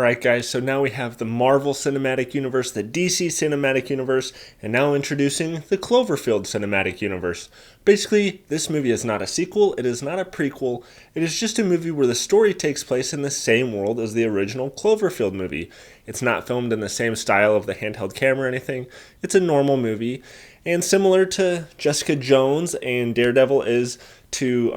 Alright guys, so now we have the Marvel Cinematic Universe, the DC Cinematic Universe, and now introducing the Cloverfield Cinematic Universe. Basically, this movie is not a sequel, it is not a prequel, it is just a movie where the story takes place in the same world as the original Cloverfield movie. It's not filmed in the same style of the handheld camera or anything, it's a normal movie, and similar to Jessica Jones and Daredevil is to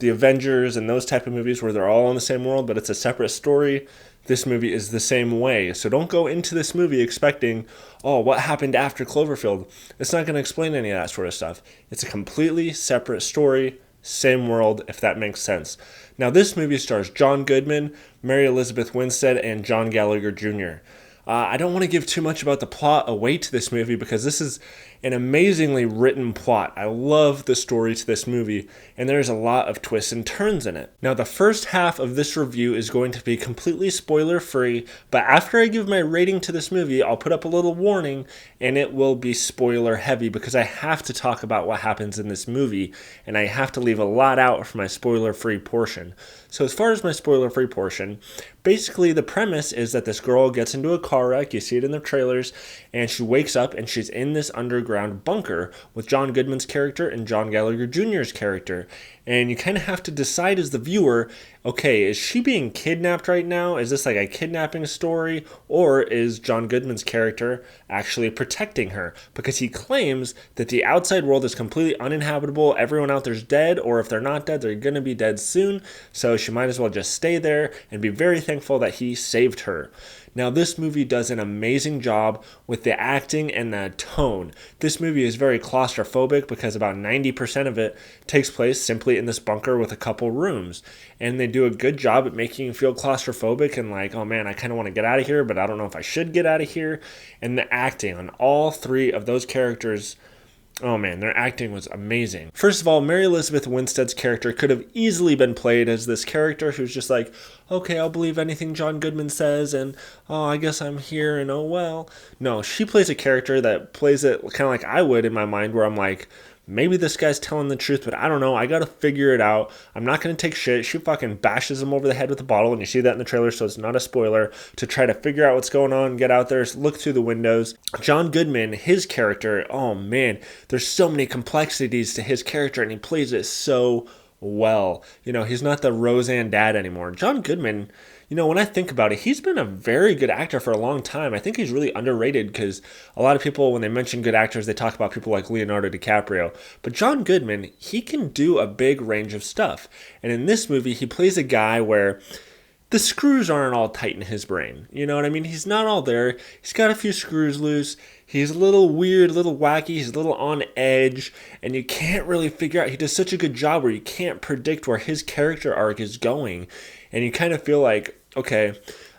the Avengers and those type of movies where they're all in the same world, but it's a separate story. This movie is the same way. So don't go into this movie expecting, oh, what happened after Cloverfield? It's not going to explain any of that sort of stuff. It's a completely separate story, same world, if that makes sense. Now, this movie stars John Goodman, Mary Elizabeth Winstead, and John Gallagher Jr. I don't want to give too much about the plot away to this movie because this is an amazingly written plot. I love the story to this movie, and there's a lot of twists and turns in it. Now, the first half of this review is going to be completely spoiler-free, but after I give my rating to this movie, I'll put up a little warning, and it will be spoiler-heavy because I have to talk about what happens in this movie, and I have to leave a lot out for my spoiler-free portion. So as far as my spoiler-free portion, basically the premise is that this girl gets into a car wreck, you see it in the trailers, and she wakes up and she's in this underground bunker with John Goodman's character and John Gallagher Jr.'s character. And you kind of have to decide as the viewer, okay, is she being kidnapped right now? Is this like a kidnapping story? Or is John Goodman's character actually protecting her? Because he claims that the outside world is completely uninhabitable, everyone out there's dead, or if they're not dead, they're going to be dead soon. So she might as well just stay there and be very thankful that he saved her. Now, this movie does an amazing job with the acting and the tone. This movie is very claustrophobic because about 90% of it takes place simply in this bunker with a couple rooms. And they do a good job at making you feel claustrophobic and like, oh man, I kind of want to get out of here, but I don't know if I should get out of here. And the acting on all three of those characters, oh man, their acting was amazing. First of all, Mary Elizabeth Winstead's character could have easily been played as this character who's just like, okay, I'll believe anything John Goodman says, and oh, I guess I'm here, and oh well. No, she plays a character that plays it kind of like I would in my mind, where I'm like, maybe this guy's telling the truth, but I don't know. I gotta figure it out. I'm not gonna take shit. She fucking bashes him over the head with a bottle, and you see that in the trailer, so it's not a spoiler, to try to figure out what's going on, get out there, look through the windows. John Goodman, his character, oh man, there's so many complexities to his character, and he plays it so well. You know, he's not the Roseanne dad anymore. John Goodman, you know, when I think about it, he's been a very good actor for a long time. I think he's really underrated because a lot of people, when they mention good actors, they talk about people like Leonardo DiCaprio. But John Goodman, he can do a big range of stuff. And in this movie, he plays a guy where the screws aren't all tight in his brain. You know what I mean? He's not all there. He's got a few screws loose. He's a little weird, a little wacky. He's a little on edge. And you can't really figure out. He does such a good job where you can't predict where his character arc is going. And you kind of feel like, okay,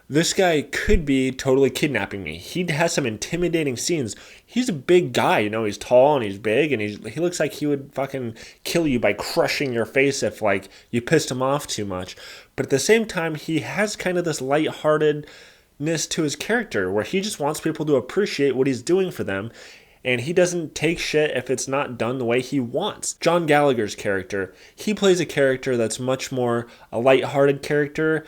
this guy could be totally kidnapping me. He has some intimidating scenes. He's a big guy, you know, he's tall and he's big and he looks like he would fucking kill you by crushing your face if like you pissed him off too much. But at the same time, he has kind of this lightheartedness to his character where he just wants people to appreciate what he's doing for them. And he doesn't take shit if it's not done the way he wants. John Gallagher's character, he plays a character that's much more a lighthearted character.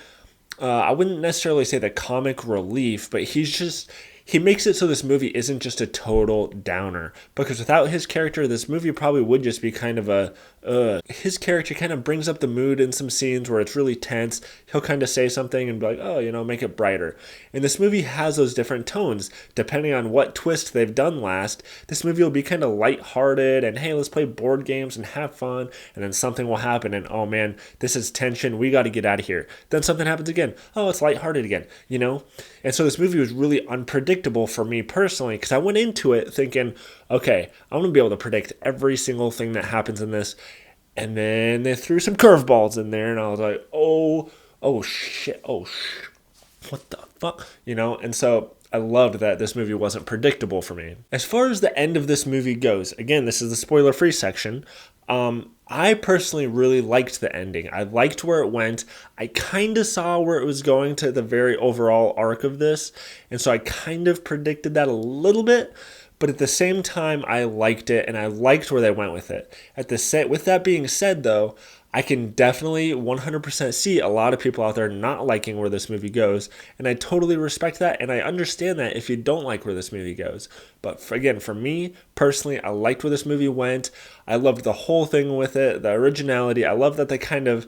I wouldn't necessarily say the comic relief, but he makes it so this movie isn't just a total downer. Because without his character, this movie probably would just be kind of a, his character kind of brings up the mood in some scenes where it's really tense. He'll kind of say something and be like, oh, you know, make it brighter. And this movie has those different tones. Depending on what twist they've done last, this movie will be kind of lighthearted and, hey, let's play board games and have fun. And then something will happen and, oh man, this is tension. We got to get out of here. Then something happens again. Oh, it's lighthearted again, you know? And so this movie was really unpredictable for me personally because I went into it thinking, okay, I'm going to be able to predict every single thing that happens in this. And then they threw some curveballs in there and I was like, oh shit, what the fuck? You know, and so I loved that this movie wasn't predictable for me. As far as the end of this movie goes, again, this is the spoiler-free section, I personally really liked the ending. I liked where it went. I kind of saw where it was going to the very overall arc of this. And so I kind of predicted that a little bit. But at the same time, I liked it and I liked where they went with it. With that being said, though, I can definitely 100% see a lot of people out there not liking where this movie goes, and I totally respect that, and I understand that if you don't like where this movie goes. But for me, personally, I liked where this movie went. I loved the whole thing with it, the originality. I love that they kind of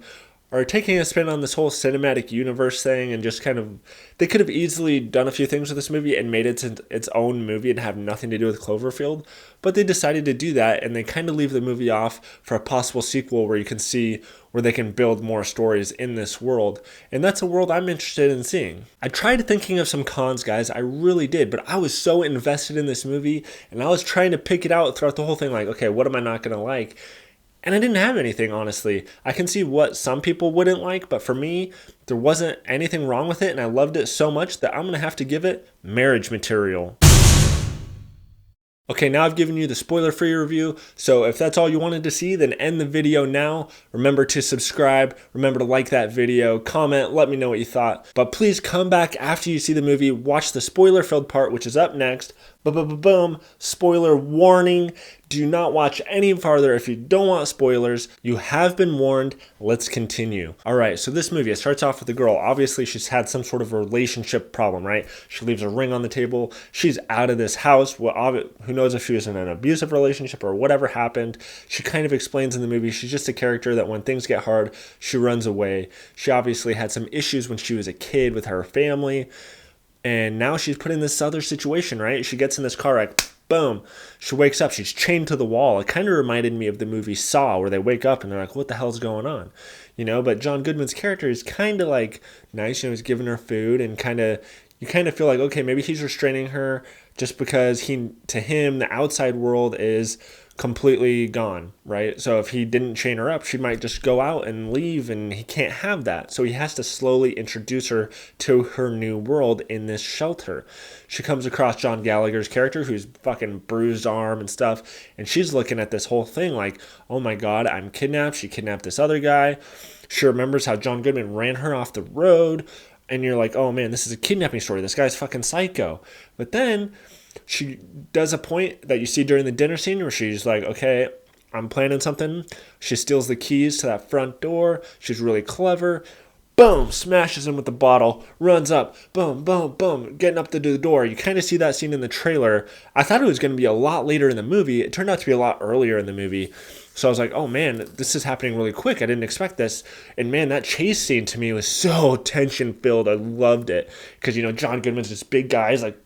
are taking a spin on this whole cinematic universe thing and just kind of they could have easily done a few things with this movie and made it its own movie and have nothing to do with Cloverfield, but they decided to do that and they kind of leave the movie off for a possible sequel where you can see where they can build more stories in this world, and that's a world I'm interested in seeing. I tried thinking of some cons, guys, I really did, but I was so invested in this movie and I was trying to pick it out throughout the whole thing, like, okay, what am I not going to like? And I didn't have anything, honestly. I can see what some people wouldn't like, but for me, there wasn't anything wrong with it, and I loved it so much that I'm going to have to give it marriage material. Okay, now I've given you the spoiler-free review, so if that's all you wanted to see, then end the video now. Remember to subscribe, remember to like that video, comment, let me know what you thought. But please come back after you see the movie, watch the spoiler-filled part, which is up next. Boom, spoiler warning. Do not watch any farther if you don't want spoilers. You have been warned. Let's continue. All right, so this movie, it starts off with the girl. Obviously, she's had some sort of relationship problem, right? She leaves a ring on the table. She's out of this house. Well, who knows if she was in an abusive relationship or whatever happened. She kind of explains in the movie, she's just a character that when things get hard, she runs away. She obviously had some issues when she was a kid with her family. And now she's put in this other situation, right? She gets in this car wreck, boom. She wakes up, she's chained to the wall. It kind of reminded me of the movie Saw, where they wake up and they're like, what the hell's going on? You know, but John Goodman's character is kind of like nice, you know, he's giving her food and you kind of feel like, okay, maybe he's restraining her just because to him, the outside world is completely gone, right? So if he didn't chain her up, she might just go out and leave, and he can't have that. So he has to slowly introduce her to her new world in this shelter. She comes across John Gallagher's character, who's fucking bruised arm and stuff, and she's looking at this whole thing like, oh my god, I'm kidnapped. She kidnapped this other guy. She remembers how John Goodman ran her off the road, and you're like, oh man, this is a kidnapping story. This guy's fucking psycho. But then she does a point that you see during the dinner scene where she's like, okay, I'm planning something. She steals the keys to that front door. She's really clever. Boom, smashes him with the bottle, runs up, boom, boom, boom, getting up to the door. You kind of see that scene in the trailer. I thought it was going to be a lot later in the movie. It turned out to be a lot earlier in the movie. So I was like, oh man, this is happening really quick. I didn't expect this. And man, that chase scene to me was so tension filled. I loved it. Because, you know, John Goodman's this big guy. He's like,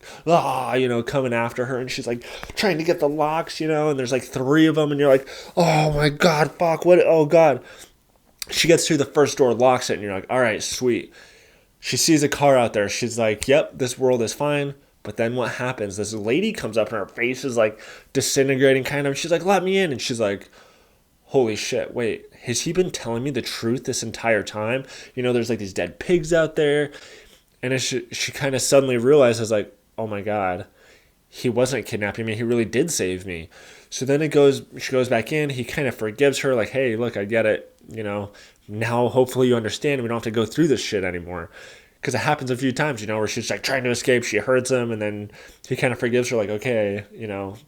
coming after her. And she's like trying to get the locks, and there's like 3 of them. And you're like, oh my God, fuck, what? Oh God. She gets through the first door, locks it. And you're like, all right, sweet. She sees a car out there. She's like, yep, this world is fine. But then what happens? This lady comes up and her face is like disintegrating kind of. She's like, let me in. And she's like, holy shit, wait, has he been telling me the truth this entire time? There's like these dead pigs out there. And she kind of suddenly realizes like, oh my God, he wasn't kidnapping me. He really did save me. So then she goes back in. He kind of forgives her like, hey, look, I get it. Now hopefully you understand. We don't have to go through this shit anymore. Because it happens a few times, where she's like trying to escape, she hurts him, and then he kind of forgives her, like, okay,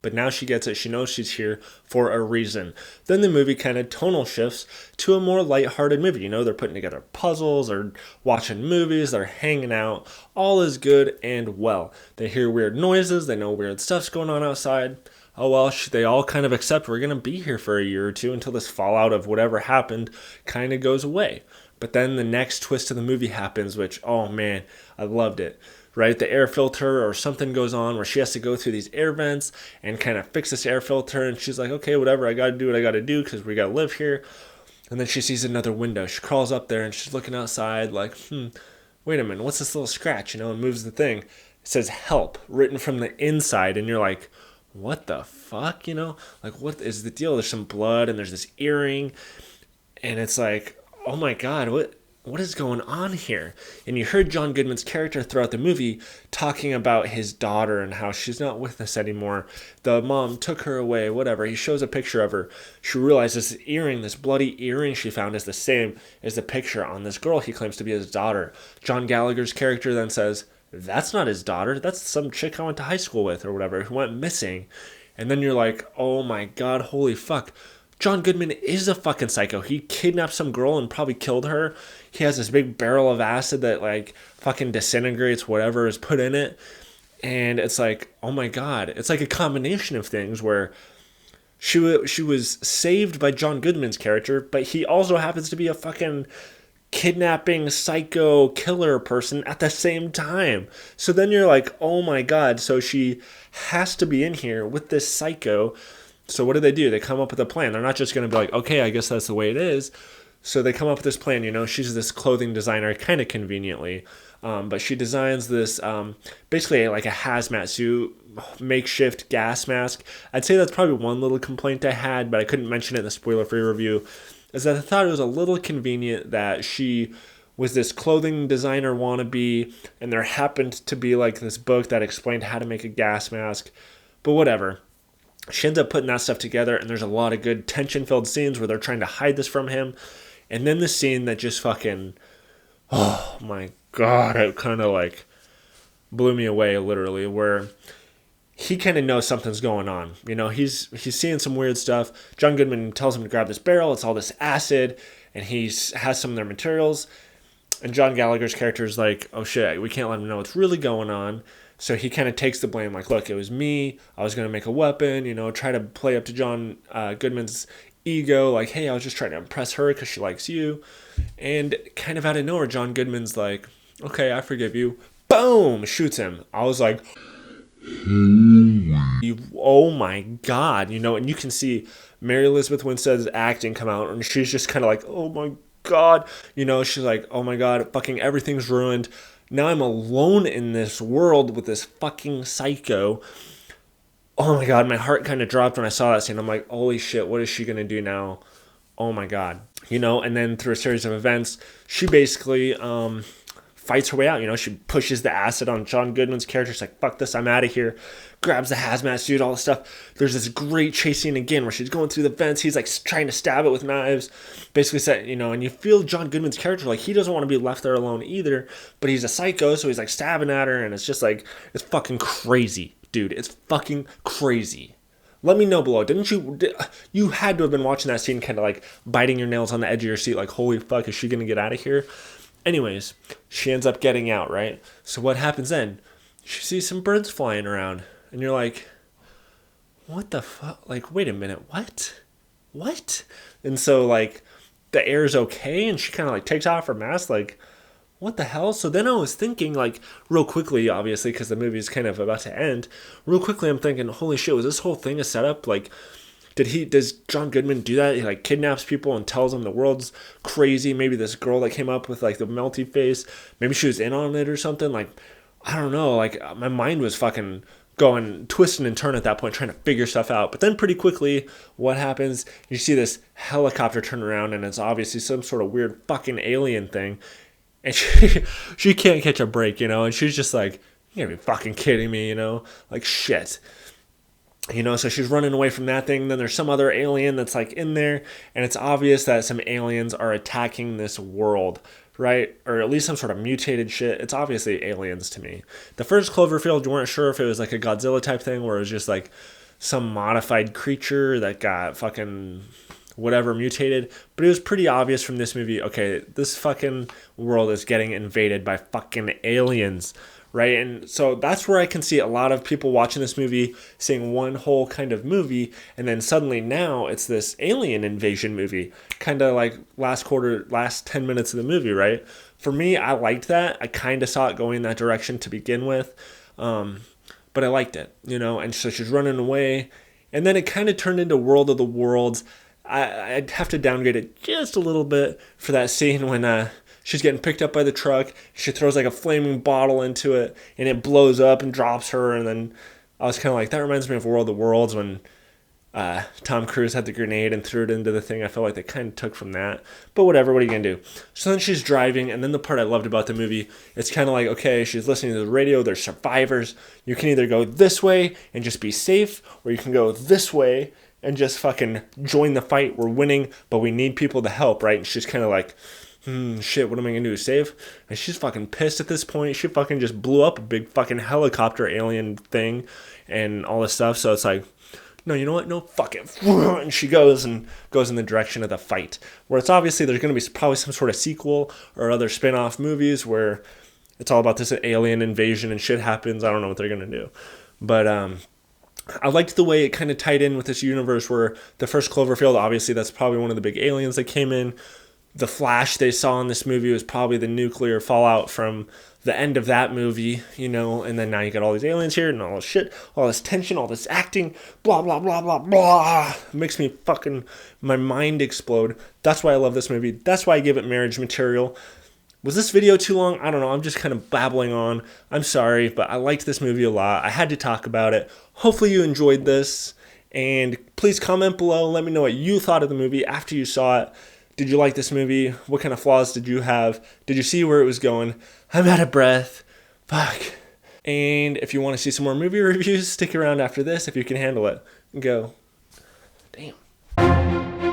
But now she gets it. She knows she's here for a reason. Then the movie kind of tonal shifts to a more lighthearted movie. They're putting together puzzles, or watching movies, they're hanging out. All is good and well. They hear weird noises. They know weird stuff's going on outside. Oh, well, they all kind of accept we're going to be here for a year or two until this fallout of whatever happened kind of goes away. But then the next twist of the movie happens, which, oh man, I loved it, right? The air filter or something goes on where she has to go through these air vents and kind of fix this air filter. And she's like, okay, whatever, I got to do what I got to do because we got to live here. And then she sees another window. She crawls up there and she's looking outside like, wait a minute, what's this little scratch, and moves the thing. It says help written from the inside. And you're like, what the fuck, Like, what is the deal? There's some blood and there's this earring. And it's like, oh my God, what? what is going on here? And you heard John Goodman's character throughout the movie talking about his daughter and how she's not with us anymore. The mom took her away, whatever. He shows a picture of her. She realizes this earring, this bloody earring she found, is the same as the picture on this girl he claims to be his daughter. John Gallagher's character then says, that's not his daughter. That's some chick I went to high school with or whatever who went missing. And then you're like, oh my god, holy fuck. John Goodman is a fucking psycho. He kidnapped some girl and probably killed her. He has this big barrel of acid that like fucking disintegrates whatever is put in it. And it's like, oh my god. It's like a combination of things where she was saved by John Goodman's character, but he also happens to be a fucking kidnapping psycho killer person at the same time. So then you're like, oh my god, so she has to be in here with this psycho. So what do? They come up with a plan. They're not just going to be like, okay, I guess that's the way it is. So they come up with this plan. She's this clothing designer, kind of conveniently, but she designs this basically like a hazmat suit, makeshift gas mask. I'd say that's probably one little complaint I had, but I couldn't mention it in the spoiler-free review, is that I thought it was a little convenient that she was this clothing designer wannabe, and there happened to be like this book that explained how to make a gas mask, but whatever. She ends up putting that stuff together, and there's a lot of good tension-filled scenes where they're trying to hide this from him. And then the scene that just fucking, oh my god, it kind of like blew me away literally, where he kind of knows something's going on. He's seeing some weird stuff. John Goodman tells him to grab this barrel. It's all this acid, and he has some of their materials. And John Gallagher's character is like, oh shit, we can't let him know what's really going on. So he kind of takes the blame, like, look, it was me. I was going to make a weapon, try to play up to John Goodman's ego, like, hey, I was just trying to impress her because she likes you. And kind of out of nowhere, John Goodman's like, okay, I forgive you. Boom! Shoots him. I was like, oh my god, and you can see Mary Elizabeth Winstead's acting come out, and she's just kind of like, oh my god, she's like, oh my god, fucking everything's ruined. Now I'm alone in this world with this fucking psycho. Oh my god, my heart kind of dropped when I saw that scene. I'm like, holy shit, what is she going to do now? Oh my god. And then through a series of events, she basically fights her way out. She pushes the acid on John Goodman's character. She's like, fuck this, I'm out of here. Grabs the hazmat suit, all this stuff. There's this great chase scene again where she's going through the vents. He's like trying to stab it with knives. Basically said, and you feel John Goodman's character, like he doesn't want to be left there alone either, but he's a psycho, so he's like stabbing at her, and it's just like, it's fucking crazy, dude. It's fucking crazy. Let me know below. You had to have been watching that scene kind of like biting your nails on the edge of your seat, like, holy fuck, is she going to get out of here? Anyways, she ends up getting out, right? So what happens then? She sees some birds flying around, and you're like, what the fuck? Like, wait a minute, what? And so, like, the air's okay, and she kind of, like, takes off her mask, like, what the hell? So then I was thinking, like, real quickly, obviously, because the movie's kind of about to end, real quickly I'm thinking, holy shit, was this whole thing a setup? Like, does John Goodman do that? He like kidnaps people and tells them the world's crazy. Maybe this girl that came up with like the melty face, maybe she was in on it or something. Like, I don't know. Like, my mind was fucking going twisting and turning at that point, trying to figure stuff out. But then pretty quickly, what happens? You see this helicopter turn around, and it's obviously some sort of weird fucking alien thing. And she can't catch a break, and she's just like, you gotta be fucking kidding me, like shit. So she's running away from that thing. Then there's some other alien that's like in there, and it's obvious that some aliens are attacking this world, right? Or at least some sort of mutated shit. It's obviously aliens to me. The first Cloverfield, you weren't sure if it was like a Godzilla type thing where it was just like some modified creature that got fucking whatever mutated, but it was pretty obvious from this movie, okay, this fucking world is getting invaded by fucking aliens, right? And so that's where I can see a lot of people watching this movie seeing one whole kind of movie, and then suddenly now it's this alien invasion movie, kind of like last 10 minutes of the movie, right? For me, I liked that. I kind of saw it going that direction to begin with, but I liked it, and so she's running away, and then it kind of turned into World of the Worlds. I'd have to downgrade it just a little bit for that scene when she's getting picked up by the truck. She throws like a flaming bottle into it, and it blows up and drops her. And then I was kind of like, that reminds me of World of the Worlds when Tom Cruise had the grenade and threw it into the thing. I felt like they kind of took from that. But whatever, what are you going to do? So then she's driving, and then the part I loved about the movie, it's kind of like, okay, she's listening to the radio. There's survivors. You can either go this way and just be safe, or you can go this way and just fucking join the fight. We're winning, but we need people to help, right? And she's kind of like, shit, what am I going to do? Save? And she's fucking pissed at this point. She fucking just blew up a big fucking helicopter alien thing and all this stuff. So it's like, no, you know what? No, fuck it. And she goes in the direction of the fight. Where it's obviously there's going to be probably some sort of sequel or other spin-off movies where it's all about this alien invasion and shit happens. I don't know what they're going to do. But I liked the way it kind of tied in with this universe where the first Cloverfield, obviously that's probably one of the big aliens that came in. The flash they saw in this movie was probably the nuclear fallout from the end of that movie, you know, and then now you got all these aliens here and all this shit, all this tension, all this acting, blah, blah, blah, blah, blah. It makes me fucking, my mind explode. That's why I love this movie. That's why I give it marriage material. Was this video too long? I don't know. I'm just kind of babbling on. I'm sorry, but I liked this movie a lot. I had to talk about it. Hopefully you enjoyed this, and please comment below. Let me know what you thought of the movie after you saw it. Did you like this movie? What kind of flaws did you have? Did you see where it was going? I'm out of breath. Fuck. And if you want to see some more movie reviews, stick around after this if you can handle it. Go. Damn.